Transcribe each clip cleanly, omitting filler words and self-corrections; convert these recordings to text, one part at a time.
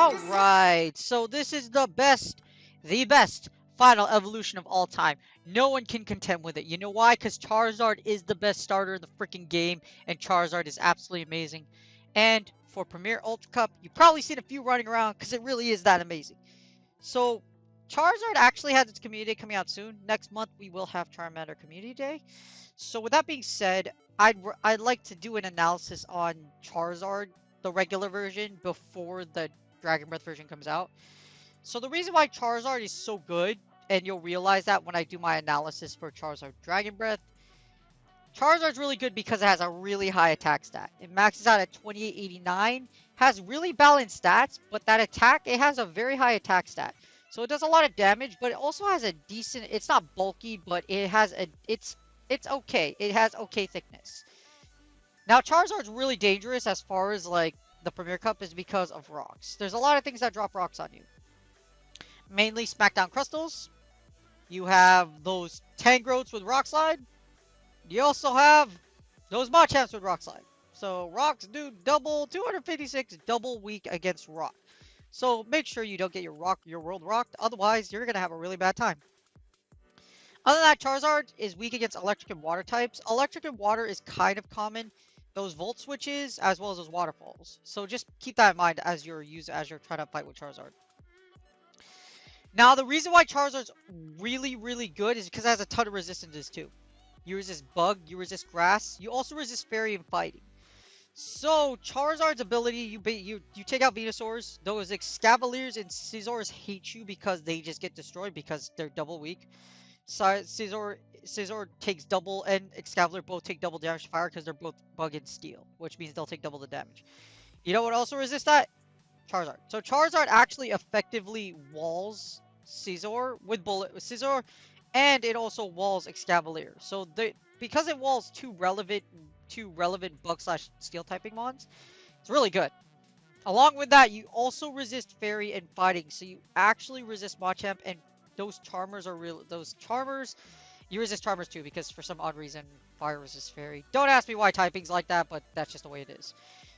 Alright, so this is the best final evolution of all time. No one can contend with it. You know why? Because Charizard is the best starter in the freaking game, and Charizard is absolutely amazing. And for Premier Ultra Cup, you've probably seen a few running around because it really is that amazing. So, Charizard actually has its community day coming out soon. Next month, we will have Charmander Community Day. So, with that being said, I'd like to do an analysis on Charizard, the regular version, before the Dragon Breath version comes out. So the reason why Charizard is so good, and you'll realize that when I do my analysis for Charizard Dragon Breath, Charizard's really good because it has a really high attack stat. It maxes out at 2889, has really balanced stats, but that attack, it has a very high attack stat. So it does a lot of damage, but it also has a decent, it's not bulky, but it has it's okay. It has okay thickness. Now Charizard's really dangerous as far as like the Premier Cup is because of rocks. There's a lot of things that drop rocks on you. Mainly Smackdown Crystals. You have those Tangrowths with Rock Slide. You also have those Machamps with Rock Slide. So rocks do double 256 double weak against rock. So make sure you don't get your world rocked. Otherwise, you're gonna have a really bad time. Other than that, Charizard is weak against electric and water types. Electric and water is kind of common. Those volt switches as well as those waterfalls. So just keep that in mind as you're trying to fight with Charizard. Now the reason why Charizard's really good is because it has a ton of resistances too. You resist bug, you resist grass, you also resist fairy and fighting. So Charizard's ability, you take out Venusaurs. Those Excavaliers and Scizors hate you because they just get destroyed because they're double weak. So Scizor takes double, and Excavalier both take double damage to fire because they're both bug and steel, which means they'll take double the damage. You know what also resists that? Charizard. So Charizard actually effectively walls Scizor with Scizor, and it also walls Excavalier. So because it walls two relevant bug slash steel typing mons, it's really good. Along with that, you also resist fairy and fighting, so you actually resist Machamp, and those Charmers are real. Those Charmers, you resist Charmers too because for some odd reason fire resists fairy. Don't ask me why typing's like that, but that's just the way it is.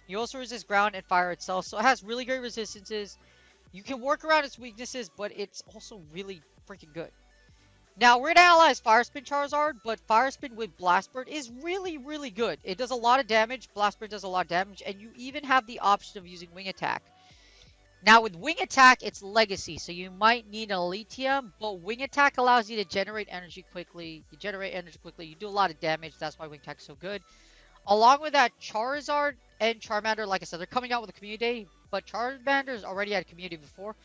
You also resist ground and fire itself, so it has really great resistances. You can work around its weaknesses, but it's also really freaking good. Now, we're going to analyze Fire Spin Charizard, but Fire Spin with Blast Bird is really good. It does a lot of damage, Blast Bird does a lot of damage, and you even have the option of using Wing Attack. Now, with Wing Attack, it's Legacy, so you might need a Lithium, but Wing Attack allows you to generate energy quickly. You generate energy quickly, you do a lot of damage, that's why Wing Attack is so good. Along with that, Charizard and Charmander, like I said, they're coming out with a community day, but Charmander's already had a community before.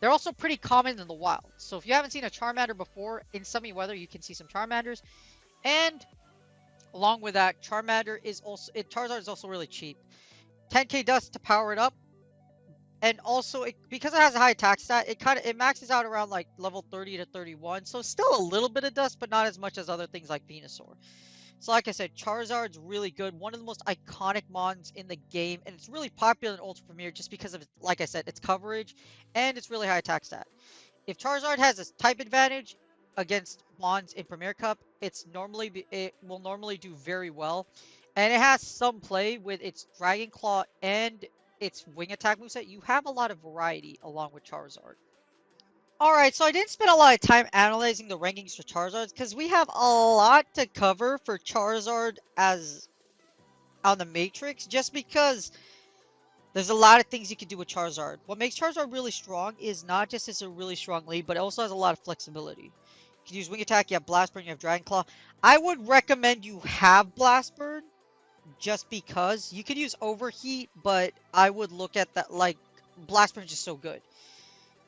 They're also pretty common in the wild. So if you haven't seen a Charmander before, in sunny weather, you can see some Charmanders. And along with that, Charizard is also really cheap. 10k dust to power it up. And also, because it has a high attack stat, it maxes out around like level 30 to 31. So still a little bit of dust, but not as much as other things like Venusaur. So like I said, Charizard's really good. One of the most iconic mons in the game. And it's really popular in Ultra Premier just because of, like I said, its coverage and its really high attack stat. If Charizard has a type advantage against mons in Premier Cup, it will normally do very well. And it has some play with its Dragon Claw and its Wing Attack moveset. You have a lot of variety along with Charizard. Alright, so I didn't spend a lot of time analyzing the rankings for Charizard because we have a lot to cover for Charizard as on the Matrix, just because there's a lot of things you can do with Charizard. What makes Charizard really strong is not just it's a really strong lead, but it also has a lot of flexibility. You can use Wing Attack, you have Blast Burn, you have Dragon Claw. I would recommend you have Blast Burn just because you could use Overheat, but I would look at that like Blast Burn is just so good.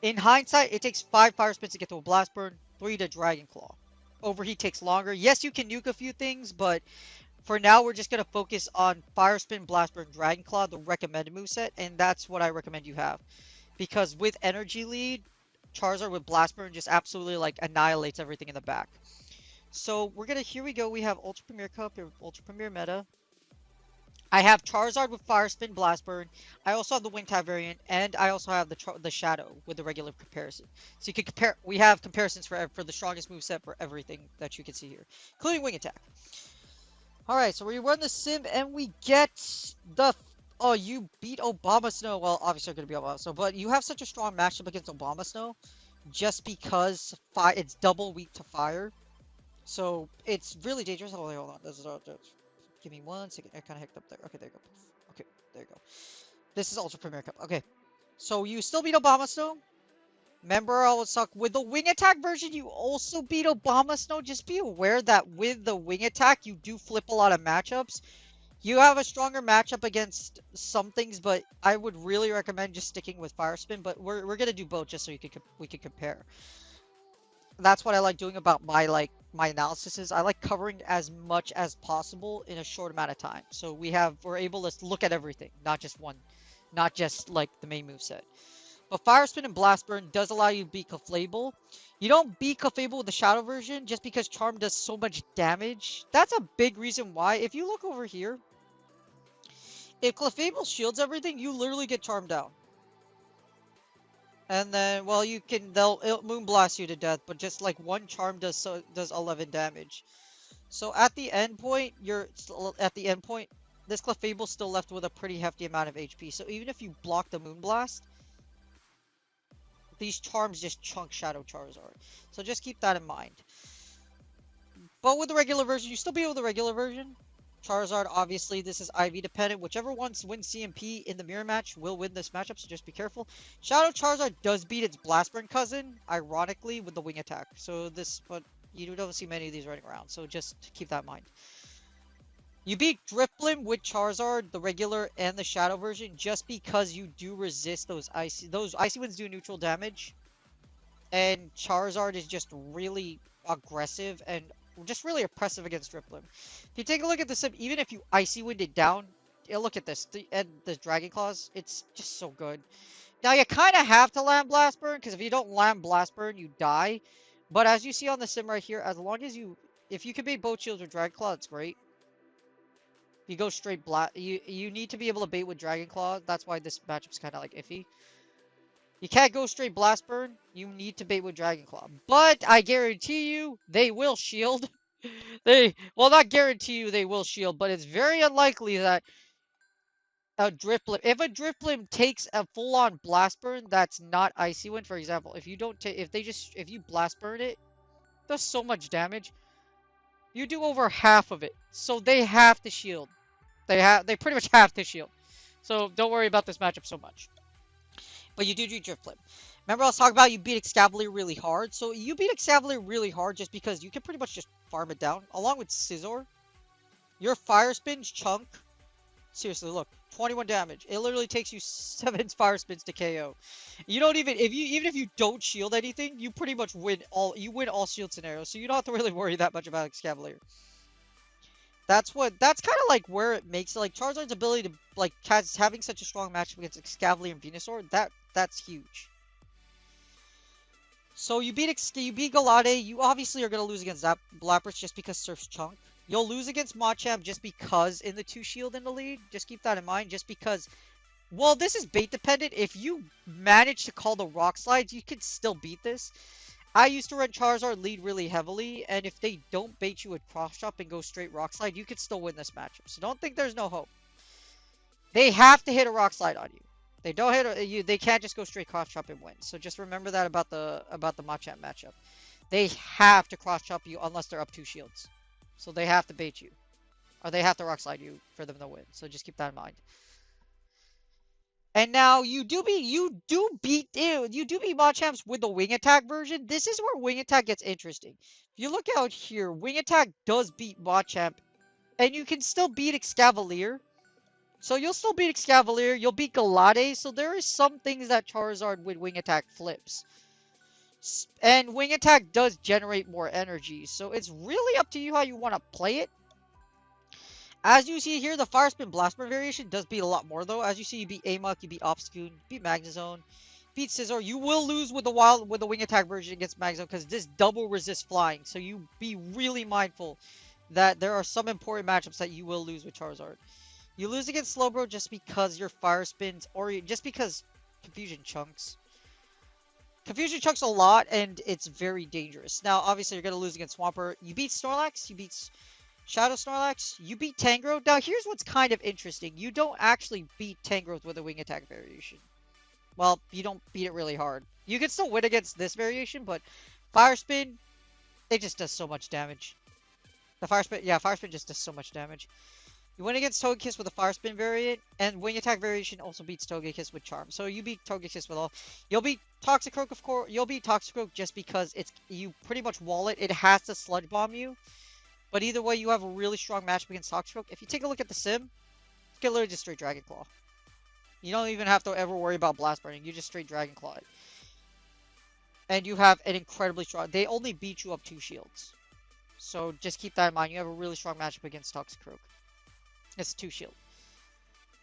In hindsight, it takes 5 Fire Spins to get to a Blast Burn, 3 to Dragon Claw. Overheat takes longer. Yes, you can nuke a few things, but for now, we're just going to focus on Fire Spin, Blast Burn, Dragon Claw, the recommended moveset, and that's what I recommend you have. Because with Energy Lead, Charizard with Blast Burn just absolutely like annihilates everything in the back. So here we go, we have Ultra Premier Cup, Ultra Premier Meta. I have Charizard with Fire Spin, Blast Burn. I also have the Wing Tap variant, and I also have the Shadow with the regular comparison. So you can compare. We have comparisons for the strongest moveset for everything that you can see here, including Wing Attack. All right, so we run the sim, and we get the Oh, you beat Obama Snow. Well, obviously, you're gonna be Obama Snow, but you have such a strong matchup against Obama Snow, just because it's double weak to fire. So it's really dangerous. Hold on. This is give me 1 second. I kind of hiccuped up there. Okay, there you go. Okay, there you go. This is Ultra Premier Cup. Okay, so you still beat Obama Snow. Remember, I was talking with the wing attack version. You also beat Obama Snow. Just be aware that with the wing attack, you do flip a lot of matchups. You have a stronger matchup against some things, but I would really recommend just sticking with Fire Spin. But we're gonna do both just so we can compare. That's what I like doing about my analysis is I like covering as much as possible in a short amount of time. So we're able to look at everything, not just one, not just like the main move set. But Fire Spin and Blast Burn does allow you to beat Clefable. You don't beat Clefable with the Shadow version just because Charm does so much damage. That's a big reason why. If you look over here, if Clefable shields everything, you literally get charmed down. And then, well, it'll Moonblast you to death, but just like one charm does 11 damage. So at the end point, this Clefable's still left with a pretty hefty amount of HP. So even if you block the Moonblast, these charms just chunk Shadow Charizard. So just keep that in mind. But with the regular version, you still be with the regular version. Charizard, obviously, this is IV dependent. Whichever one wins CMP in the mirror match will win this matchup, so just be careful. Shadow Charizard does beat its Blast Burn cousin, ironically, with the wing attack. But you don't see many of these running around, so just keep that in mind. You beat Drifblim with Charizard, the regular and the Shadow version, just because you do resist those icy winds do neutral damage. And Charizard is just really aggressive and just really oppressive against Drifblim. If you take a look at the sim, even if you Icy Wind it down, look at this, the Dragon Claws, it's just so good. Now you kind of have to land Blast Burn, because if you don't land Blast Burn, you die. But as you see on the sim right here, as long as if you can bait both shields with Dragon Claw, it's great. If you go straight blast, you need to be able to bait with Dragon Claw. That's why this matchup's kind of like iffy. You can't go straight Blast Burn. You need to bait with Dragon Claw. But I guarantee you, they will shield. Well, not guarantee you they will shield, but it's very unlikely that if a Drifblim takes a full-on Blast Burn that's not Icy Wind, for example, if you Blast Burn it, does so much damage. You do over half of it. So they have to shield. They pretty much have to shield. So don't worry about this matchup so much. But you do Drifblim. Remember I was talking about you beat Excavalier really hard? So you beat Excavalier really hard just because you can pretty much just farm it down. Along with Scizor. Your Fire Spins chunk. Seriously, look. 21 damage. It literally takes you 7 Fire Spins to KO. You don't even if you don't shield anything, you pretty much win all shield scenarios. So you don't have to really worry that much about Excavalier. That's kind of like where it makes it, like Charizard's ability to like having such a strong matchup against Excavalier and Venusaur. That's huge. So you beat Galade. You obviously are gonna lose against Lapras just because Surf's chunk. You'll lose against Machamp just because in the 2 shield in the lead. Just keep that in mind. Just because, well, this is bait dependent. If you manage to call the Rock Slides, you can still beat this. I used to run Charizard lead really heavily, and if they don't bait you with Cross Chop and go straight Rock Slide, you can still win this matchup. So don't think there's no hope. They have to hit a Rock Slide on you. They don't hit you. They can't just go straight Cross Chop and win. So just remember that about the Machamp matchup. They have to Cross Chop you unless they're up 2 shields. So they have to bait you, or they have to Rock Slide you for them to win. So just keep that in mind. And now you do beat Machamps with the Wing Attack version. This is where Wing Attack gets interesting. If you look out here, Wing Attack does beat Machamp, and you can still beat Excavalier. So you'll still beat Excavalier, you'll beat Galade, so there is some things that Charizard with Wing Attack flips. And Wing Attack does generate more energy, so it's really up to you how you want to play it. As you see here, the Fire Spin Blast Burn variation does beat a lot more, though. As you see, you beat Amok, you beat Obstagoon, you beat Magnezone, beat Scizor. You will lose with the Wing Attack version against Magnezone because this double resists flying. So you be really mindful that there are some important matchups that you will lose with Charizard. You lose against Slowbro just because your Fire Spins, or just because Confusion chunks. Confusion chunks a lot, and it's very dangerous. Now, obviously, you're going to lose against Swampert. You beat Snorlax, you beat Shadow Snorlax, you beat Tangrowth. Now here's what's kind of interesting. You don't actually beat Tangrowth with a wing attack variation. Well, you don't beat it really hard. You can still win against this variation, but Fire Spin, it just does so much damage. The Fire Spin, yeah, Fire Spin just does so much damage. You win against Togekiss with a Fire Spin variant, and Wing Attack variation also beats Togekiss with Charm. So you beat Togekiss with all. You'll beat Toxicroak, of course. You'll beat Toxicroak just because you pretty much wall it. It has to Sludge Bomb you. But either way, you have a really strong matchup against Toxicroak. If you take a look at the sim, you can literally just straight Dragon Claw. You don't even have to ever worry about Blast Burning. You just straight Dragon Claw it. And you have an incredibly strong... They only beat you up 2 shields. So just keep that in mind. You have a really strong matchup against Toxicroak. It's 2 shield.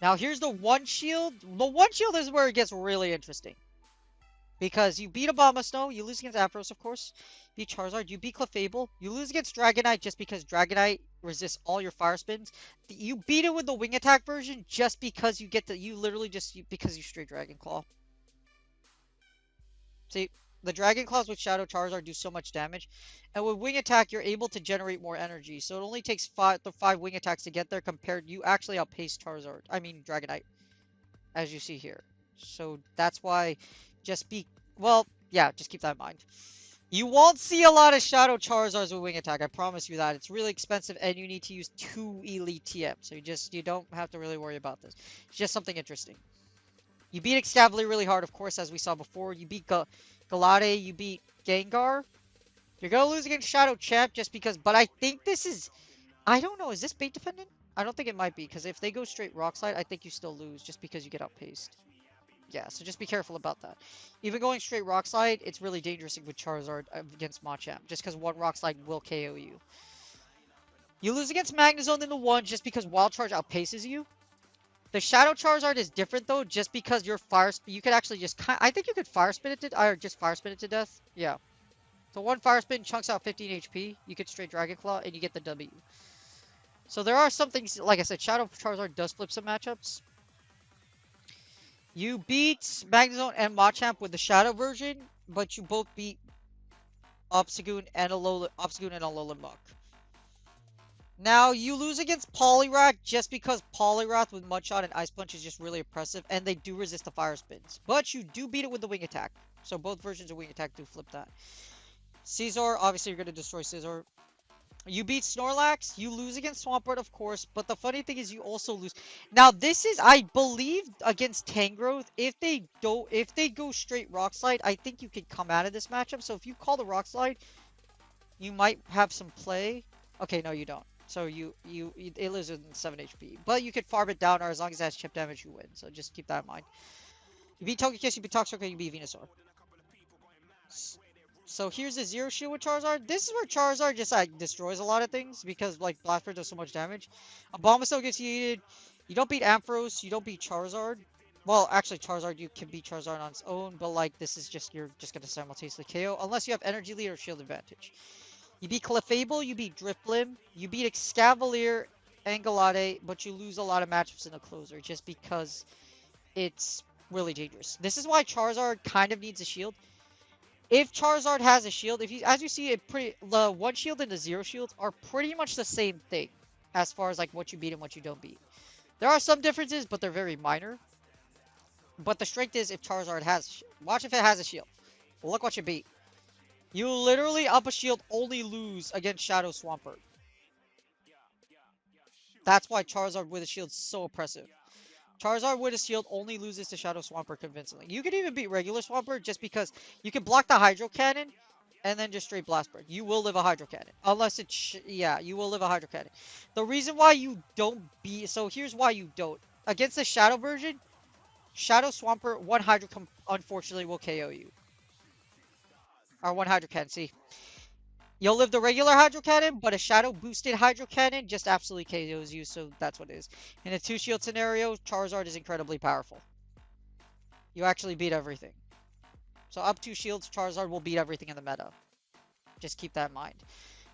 Now here's the 1 shield. The 1 shield is where it gets really interesting. Because you beat Abomasnow, you lose against Ampharos, of course. Beat Charizard, you beat Clefable. You lose against Dragonite just because Dragonite resists all your Fire Spins. You beat it with the Wing Attack version just because you literally just, because you straight Dragon Claw. See, the Dragon Claws with Shadow Charizard do so much damage. And with Wing Attack, you're able to generate more energy. So it only takes 5 Wing Attacks to get there compared, you actually outpace Dragonite. As you see here. So that's why, just keep that in mind. You won't see a lot of Shadow Charizards with Wing Attack, I promise you that. It's really expensive and you need to use 2 Elite TM. So you don't have to really worry about this. It's just something interesting. You beat Excavalier really hard, of course, as we saw before. You beat Galade, you beat Gengar. You're going to lose against Shadow Champ just because, but I think this is, I don't know, is this bait dependent? I don't think it might be, because if they go straight Rock Slide, I think you still lose just because you get outpaced. Yeah, so just be careful about that. Even going straight Rock Slide, it's really dangerous with Charizard against Machamp, just because one Rock Slide will KO you. You lose against Magnezone in the 1 just because Wild Charge outpaces you. The Shadow Charizard is different though, just because your you could actually just I think you could Fire Spin it to, or just Fire Spin it to death. Yeah. So 1 Fire Spin chunks out 15 HP. You could straight Dragon Claw and you get the W. So there are some things, like I said, Shadow Charizard does flip some matchups. You beat Magnezone and Machamp with the Shadow version, but you both beat Obstagoon and Alolan Muck. Now, you lose against Poliwrath just because Poliwrath with Mudshot and Ice Punch is just really oppressive, and they do resist the Fire Spins. But you do beat it with the Wing Attack. So both versions of Wing Attack do flip that. Scizor, obviously you're going to destroy Scizor. You beat Snorlax, you lose against Swampert, of course, but the funny thing is you also lose. Now, this is, I believe, against Tangrowth, if they go straight Rock Slide, I think you could come out of this matchup. So if you call the Rock Slide, you might have some play. Okay, no, you don't. So it lives within 7 HP. But you could farm it down, or as long as it has chip damage, you win. So just keep that in mind. You beat Togekiss, you beat Toxicroak, you beat Venusaur. So here's the 0 shield with Charizard. This is where Charizard just destroys a lot of things because like Blast Burst does so much damage. Abomasnow gets heated. You don't beat Ampharos, you don't beat Charizard. Well, actually Charizard, you can beat Charizard on its own, but like this is just, you're just gonna simultaneously KO unless you have Energy Lead or Shield Advantage. You beat Clefable, you beat Drifblim, you beat Excavalier and Galade, but you lose a lot of matchups in the closer just because it's really dangerous. This is why Charizard kind of needs a shield. If Charizard has a shield, as you see, the 1 shield and the 0 shields are pretty much the same thing as far as like what you beat and what you don't beat. There are some differences, but they're very minor. But the strength is if Charizard has, watch if it has a shield. Well, look what you beat. You literally up a shield only lose against Shadow Swampert. That's why Charizard with a shield is so oppressive. Charizard with a shield only loses to Shadow Swampert convincingly. You could even beat regular Swampert just because you can block the Hydro Cannon and then just straight Blast Burn. You will live a Hydro Cannon. Unless it's, yeah, you will live a Hydro Cannon. The reason why you don't beat, so here's why you don't. Against the Shadow version, Shadow Swampert, 1 Hydro unfortunately will KO you. Or 1 Hydro Cannon, see. You'll live the regular Hydro Cannon, but a Shadow boosted Hydro Cannon just absolutely KOs you, so that's what it is. In a 2 shield scenario, Charizard is incredibly powerful. You actually beat everything. So up 2 shields, Charizard will beat everything in the meta. Just keep that in mind.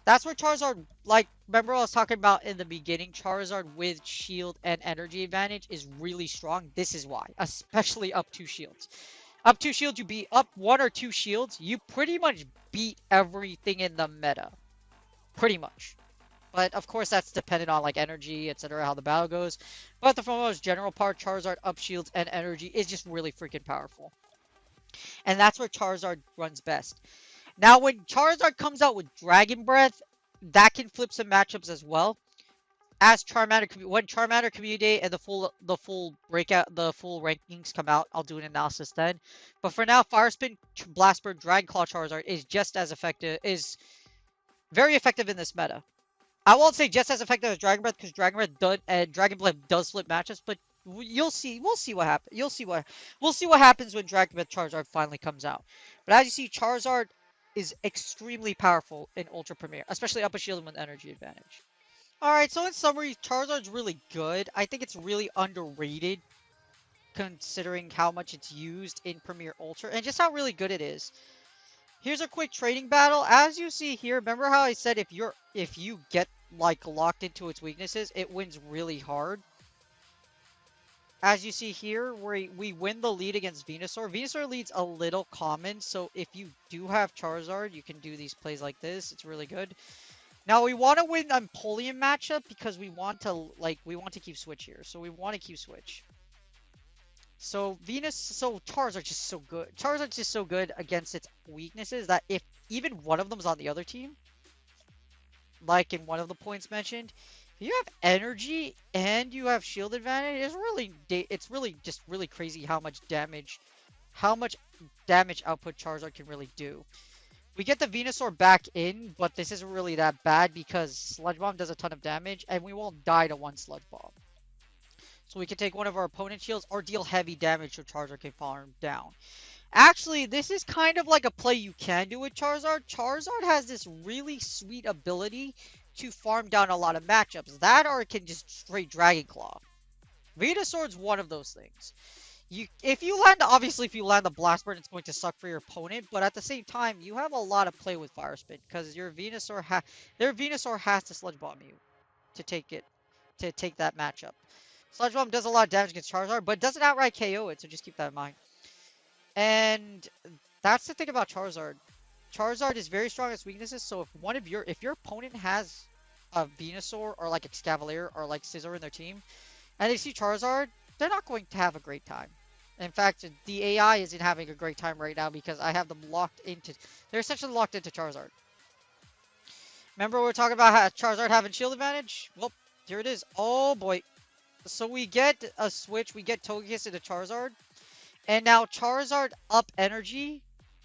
That's where Charizard, like, remember I was talking about in the beginning, Charizard with shield and energy advantage is really strong. This is why, especially up 2 shields. Up 2 shields, you beat up 1 or 2 shields, you pretty much beat everything in the meta. Pretty much. But of course, that's dependent on like energy, etc., how the battle goes. But the most general part, Charizard up shields and energy is just really freaking powerful, and that's where Charizard runs best. Now, when Charizard comes out with Dragon Breath, that can flip some matchups as well. As Charmander, when Charmander Community Day and the full rankings come out, I'll do an analysis then. But for now, Fire Spin, Blast Burn, Dragon Claw Charizard is just as effective, is very effective in this meta. I won't say just as effective as Dragon Breath because Dragon Breath does and Dragon Breath does flip matchups, but you'll see. We'll see what happens. We'll see what happens when Dragon Breath Charizard finally comes out. But as you see, Charizard is extremely powerful in Ultra Premier, especially Upper Shield with energy advantage. Alright, so in summary, Charizard's really good. I think it's really underrated considering how much it's used in Premier Ultra and just how really good it is. Here's a quick trading battle. As you see here, remember how I said if you get like locked into its weaknesses, it wins really hard. As you see here, we win the lead against Venusaur. Venusaur leads a little common, so if you do have Charizard, you can do these plays like this. It's really good. Now we want to win Empoleon matchup because we want to keep switch here. So we want to keep switch. So Charizard's just so good. Charizard's just so good against its weaknesses that if even one of them's on the other team, like in one of the points mentioned, if you have energy and you have shield advantage, it's really just really crazy how much damage output Charizard can really do. We get the Venusaur back in, but this isn't really that bad because Sludge Bomb does a ton of damage and we won't die to one Sludge Bomb. So we can take one of our opponent's shields or deal heavy damage so Charizard can farm down. Actually, this is kind of like a play you can do with Charizard. Charizard has this really sweet ability to farm down a lot of matchups. That or it can just straight Dragon Claw. Venusaur's one of those things. If you land the Blast Burn, it's going to suck for your opponent. But at the same time, you have a lot of play with Fire Spin because their Venusaur has to Sludge Bomb you to take that matchup. Sludge Bomb does a lot of damage against Charizard, but doesn't outright KO it, so just keep that in mind. And that's the thing about Charizard. Charizard is very strong against weaknesses, so if your opponent has a Venusaur or like Excavalier or like Scizor in their team, and they see Charizard, they're not going to have a great time. In fact, the AI isn't having a great time right now because I have them they're essentially locked into Charizard. Remember we were talking about how Charizard having shield advantage? Well, here it is. Oh boy. So we get a switch, we get Togekiss into Charizard, and now Charizard up energy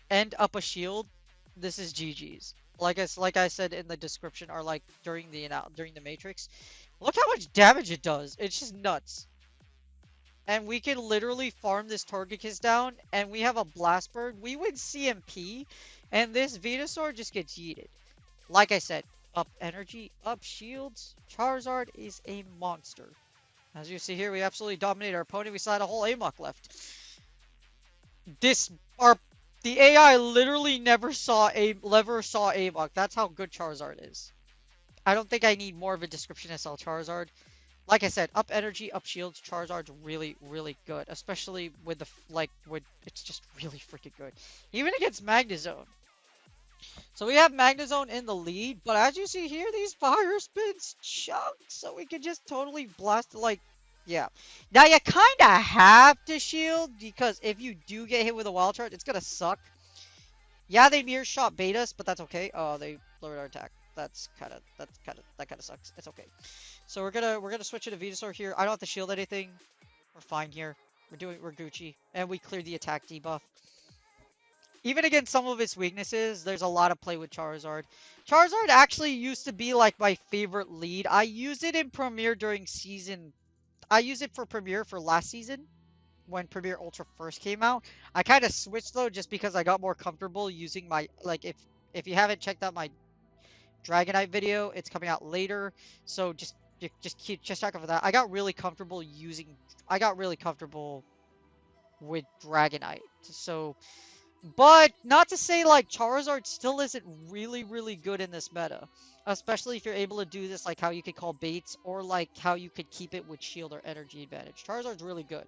and up a shield. This is GG's. Like I said in the description, or like during the Matrix. Look how much damage it does. It's just nuts. And we can literally farm this Togekiss down, and we have a Blast Bird. We win CMP, and this Venusaur just gets yeeted. Like I said, up energy, up shields. Charizard is a monster. As you see here, we absolutely dominate our opponent. We still had a whole Amok left. The AI literally never saw Amok. That's how good Charizard is. I don't think I need more of a description to sell Charizard. Like I said, up energy, up shields, Charizard's really, really good. Especially with it's just really freaking good. Even against Magnezone. So we have Magnezone in the lead, but as you see here, these Fire Spins chunk, so we can just totally blast yeah. Now you kind of have to shield, because if you do get hit with a Wild Charge, it's gonna suck. Yeah, they Mirror Shot bait us, but that's okay. Oh, they lowered our attack. That kind of sucks. It's okay. So we're gonna switch it to Venusaur here. I don't have to shield anything. We're fine here. We're Gucci, and we cleared the attack debuff. Even against some of its weaknesses, there's a lot of play with Charizard. Charizard actually used to be like my favorite lead. I used it in Premier I used it for Premier for last season when Premier Ultra first came out. I kind of switched though just because I got more comfortable using my if you haven't checked out my Dragonite video, it's coming out later. So just check out for that. I got really comfortable with Dragonite. So but not to say like Charizard still isn't really, really good in this meta. Especially if you're able to do this like how you could call baits or like how you could keep it with shield or energy advantage. Charizard's really good.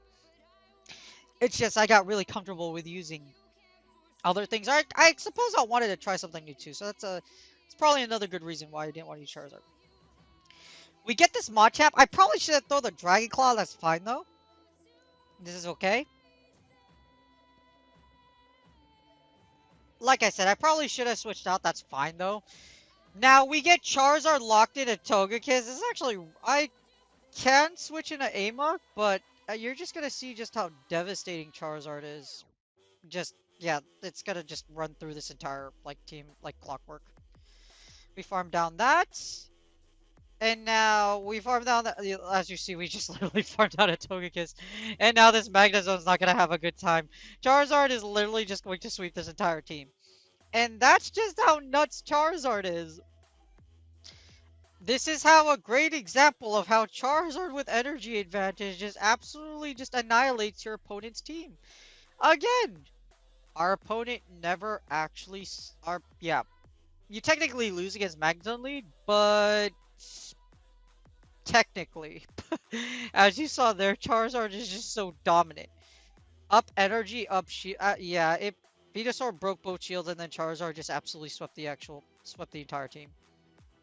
It's just I got really comfortable with using other things. I suppose I wanted to try something new too. So it's probably another good reason why I didn't want to use Charizard. We get this Machop. I probably should have thrown the Dragon Claw. That's fine though. This is okay. Like I said, I probably should have switched out. That's fine though. Now we get Charizard locked into Togekiss. This is actually I can switch into Amok, but you're just gonna see just how devastating Charizard is. Just yeah, it's gonna just run through this entire like team like clockwork. We farm down that. And now we farmed down that, as you see, we just literally farmed out a Togekiss. And now this Magnezone's not gonna have a good time. Charizard is literally just going to sweep this entire team. And that's just how nuts Charizard is. This is how a great example of how Charizard with energy advantage just absolutely just annihilates your opponent's team. Again, our opponent never actually, yeah, you technically lose against Magnezone lead, but technically, as you saw there, Charizard is just so dominant. Up energy, up shield. Yeah, it Venusaur broke both shields, and then Charizard just absolutely swept the entire team.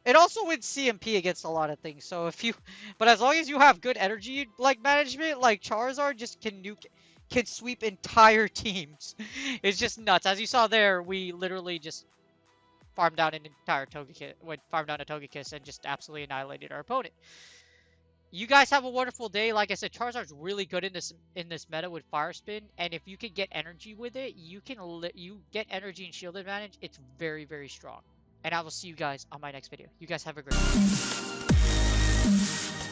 It also wins CMP against a lot of things. So if you, but as long as you have good energy like management, like Charizard just can sweep entire teams. It's just nuts. As you saw there, we literally just farmed down an entire Togekiss, farmed down a Togekiss, and just absolutely annihilated our opponent. You guys have a wonderful day. Like I said, Charizard's really good in this meta with Fire Spin, and if you can get energy with it, you get energy and shield advantage. It's very, very strong. And I will see you guys on my next video. You guys have a great day.